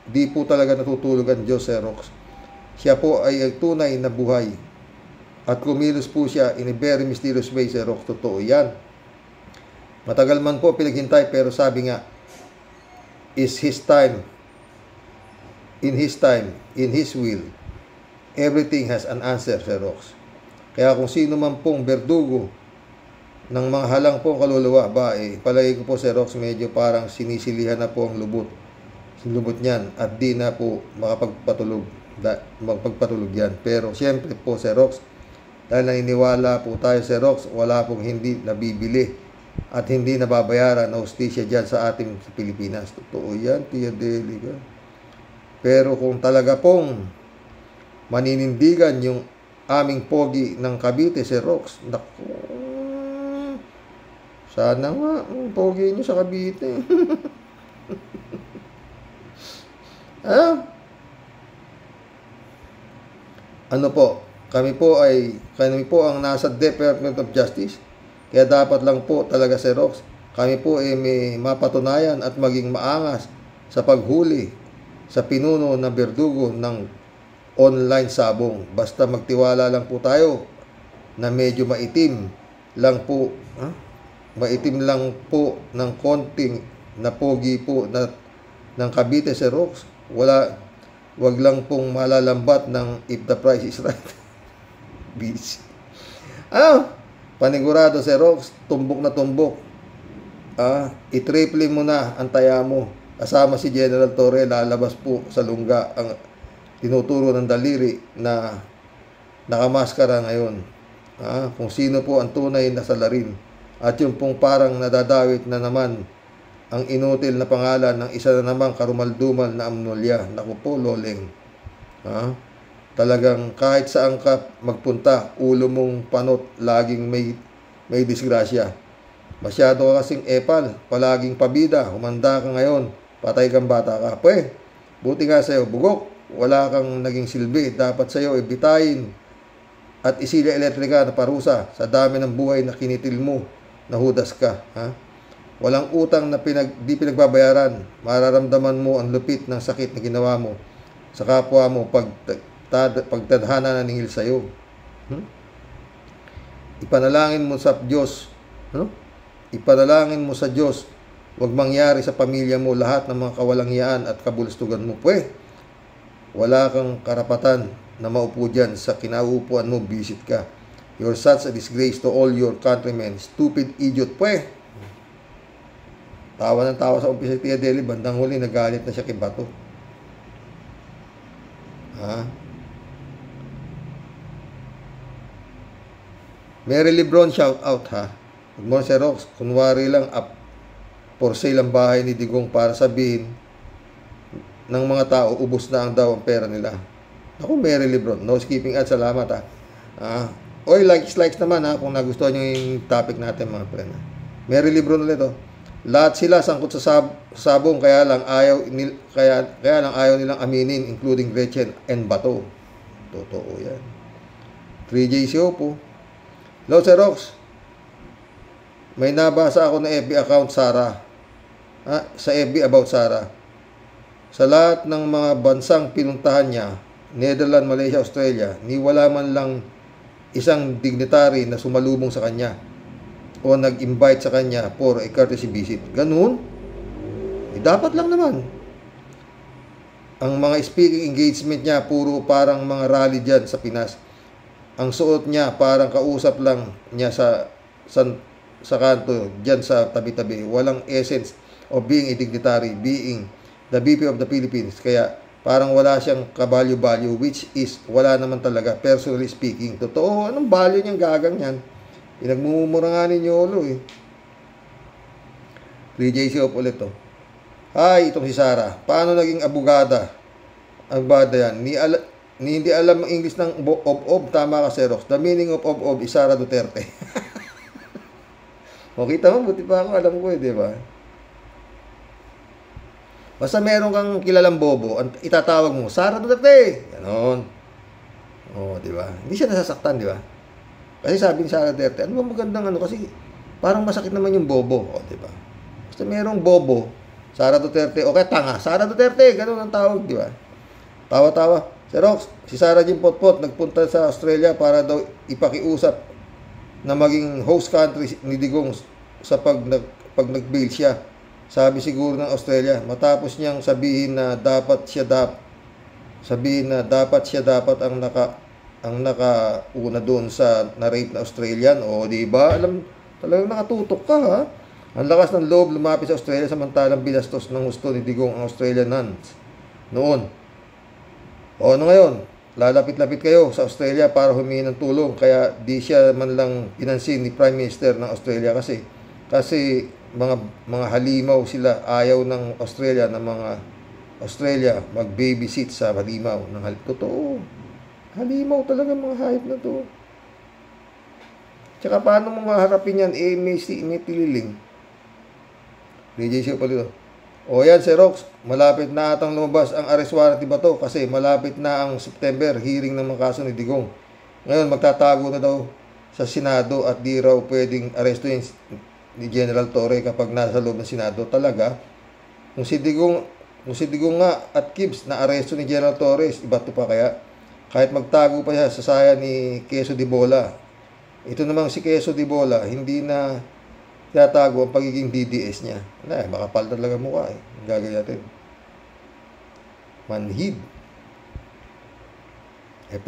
Di po talaga natutulog ang Diyos, Sir Rox. Siya po ay tunay na buhay. At kumilos po siya in a very mysterious way, Sir Rox. Totoo yan. Matagal man po pinaghintay, pero sabi nga, is His time. In His time, in His will, everything has an answer, Sir Rox. Kaya kung sino man pong berdugo ng mga halang pong kaluluwa, palagi ko po, Sir Rox, medyo parang sinisilihan na po ang lubot niyan at di na po magpagpatulog yan. Pero siyempre po, Sir Rox, dahil naniniwala po tayo, Sir Rox, wala pong hindi nabibili at hindi nababayaran na hustisya dyan sa ating Pilipinas. Totoo yan, Tia Deli. Pero kung talaga pong maninindigan yung aming pogi ng Cavite, Sir Rox, naku, sana nga pogi nyo sa Cavite. Ano po, kami po ang nasa Department of Justice, kaya dapat lang po talaga, Sir Rox, kami po ay may mapatunayan at maging maangas sa paghuli sa pinuno na berdugo ng online sabong. Basta magtiwala lang po tayo na medyo maitim lang po ng konting na pogi po ng Cavite, Sir Rox. Wag lang pong malalambat ng if the price is right. Busy. Panigurado, Sir Rox, tumbok na tumbok. I-triple mo na ang taya mo. Kasama si General Torre, lalabas po sa lungga ang tinuturo ng daliri na nakamaskara ngayon. Kung sino po ang tunay na salarin. At yung pong parang nadadawit na naman ang inutil na pangalan ng isa na namang karumaldumal na amnolya. Naku po, Loleng. Talagang kahit saan ka magpunta, ulo mong panot, laging may disgrasya. Masyado ka kasing epal, palaging pabida, humanda ka ngayon, patay kang bata ka. Buti nga sa'yo, bugok, wala kang naging silbi, dapat sa'yo ibitayin at isilya elektrika na parusa sa dami ng buhay na kinitil mo, nahudas ka. Walang utang na di pinagbabayaran. Mararamdaman mo ang lupit ng sakit na ginawa mo sa kapwa mo pagtadhana na ningil sa iyo. Ipanalangin mo sa Diyos. Ipanalangin mo sa Diyos. Huwag mangyari sa pamilya mo lahat ng mga kawalangyaan at kabulustugan mo. Wala kang karapatan na maupo dyan sa kinaupuan mo, visit ka. You're such a disgrace to all your countrymen. Stupid idiot, Tawa ng tawa sa umpisa Tia Deli, bandang huli, nagalit na siya kay Bato. Mary Lebron, shout out Good morning, Sir Rox. Kunwari lang, for sale ang bahay ni Digong para sabihin ng mga tao, ubos na ang daw ang pera nila. Ako, Mary Lebron. No skipping ads, salamat Oy, likes naman kung nagustuhan nyo yung topic natin, mga friend. Mary Lebron ulit Lahat sila sangkot sa sabong, kaya lang ayaw nilang aminin, including Gretchen and Bato. Totoo yan. 3J Siopo. Hello, Sir Rox. May nabasa ako na FB account Sara. Sa FB about Sara. Sa lahat ng mga bansang pinuntahan niya, Netherlands, Malaysia, Australia, ni wala man lang isang dignitary na sumalubong sa kanya o nag-invite sa kanya for a courtesy visit. Ganun? Dapat lang naman. Ang mga speaking engagement niya, puro parang mga rally dyan sa Pinas. Ang suot niya, parang kausap lang niya sa kanto, dyan sa tabi-tabi. Walang essence of being a dignitary, being the VP of the Philippines. Kaya parang wala siyang kabalyo-balyo, which is wala naman talaga, personally speaking. Totoo, anong balyo niyang gagang yan? Pinagmumura nga ninyo ulo 3JC up ulit Hi, itong si Sara. Paano naging abogada? Ang bada yan. Hindi alam ang English ng ob-ob. Tama ka, Xerox. The meaning of ob-ob is Sara Duterte. O, kita mo, buti pa ako. Alam ko di ba? Basta meron kang kilalang bobo, itatawag mo, Sara Duterte. Ganon. O, di ba? Hindi siya nasasaktan, di ba? Kasi sabi ni Sara Duterte, ano ba magandang kasi parang masakit naman yung bobo. O, diba? Basta merong bobo, Sara Duterte, o kaya tanga, Sara Duterte, ganun ang tawag, diba? Tawa-tawa. Si Rox, si Sara Jim Potpot, nagpunta sa Australia para daw ipakiusap na maging host country ni Digong sa pag nag-bail siya. Sabi siguro ng Australia, matapos niyang sabihin na dapat siya dapat ang nakauna doon sa na-rape na Australian. O, di ba? Alam, talagang nakatutok ka, Ang lakas ng loob lumapit sa Australia samantalang binastos ng gusto ni Digong ang Australian nuns noon. O, ano ngayon? Lalapit-lapit kayo sa Australia para humingi ng tulong. Kaya di siya man lang pinansin ni Prime Minister ng Australia kasi mga halimaw sila. Ayaw ng Australia mag-babysit sa halimaw. Totoo. Halimaw talaga mga hayop na to. Tsaka paano mo maharapin yan? May tililing. DJ siya pala ito. O yan, Sir Rox, malapit na atang lumabas ang arrest warrant ni Bato kasi malapit na ang September hearing ng mga kaso ni Digong. Ngayon, magtatago na daw sa Senado at di raw pwedeng arestuin ni General Torre kapag nasa loob ng Senado. Talaga, kung si Digong nga at Gibbs na aresto ni General Torres, iba to pa kaya? Kahit magtago pa siya sa saya ni Quezon de Bola. Ito namang si Quezon de Bola, hindi na tiyatago ang pagiging DDS niya. Makapal talaga mukha gagayatin. Manhid.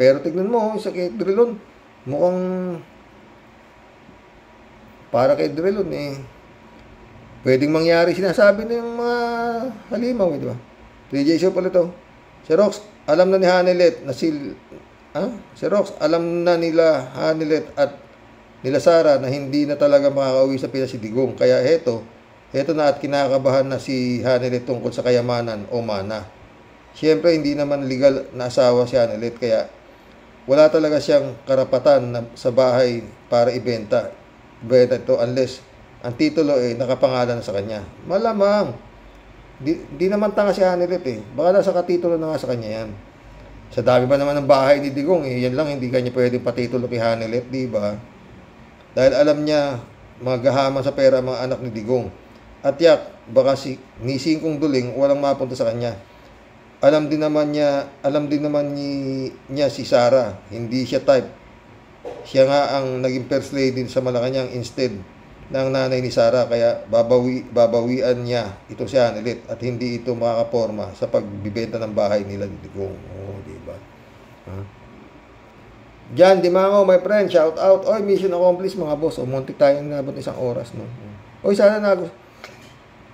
Pero tignan mo, sa kay Drilon, mukhang para kay Drilon pwedeng mangyari sinasabi ng mga halimaw, di ba? 3J show pala to. Si Rox, alam na ni Hanelet na si Rox, alam na nila Hanelet at nila Sara na hindi na talaga makakauwi sa Pinas si Digong. Kaya heto na at kinakabahan na si Hanelet tungkol sa kayamanan o mana. Siyempre, hindi naman legal na asawa si Hanelet, kaya wala talaga siyang karapatan sa bahay para ibenta ito unless ang titulo nakapangalan sa kanya. Malamang. Di naman tanga si Hanelet Baka nasa katitulo na nga sa kanya yan. Sa dami ba naman ng bahay ni Digong yan lang hindi kanya pwedeng patitulo kay Hanelet, di ba? Dahil alam niya maghahaman sa pera mga anak ni Digong. at yak, baka ni Singkong Duling walang mapunta sa kanya. Alam din naman niya si Sara, hindi siya type. Siya nga ang naging first lady sa Malacanang instead ng nanay ni Sara, kaya babawian niya ito si Hanelit at hindi ito makakaporma sa pagbibenta ng bahay nila dito. Oh, di ba? Jan Dimango, my friend, shout out. Oy, mission accomplished mga boss. O, muntik tayong nabot isang oras, no? Oy, sana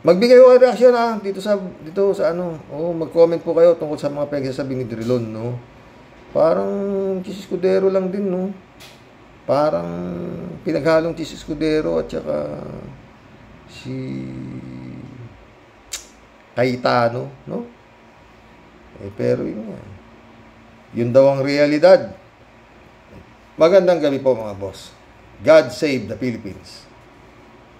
magbigay ko kayo reaksyon dito sa ano. Oh, mag-comment po kayo tungkol sa mga pagsasabi ni Drilon, no? Parang Chis Escudero lang din, no? Parang pinaghalong Chis Escudero at saka si Cayetano, no? Pero yun nga. Yun daw ang realidad. Magandang gabi po mga boss. God save the Philippines.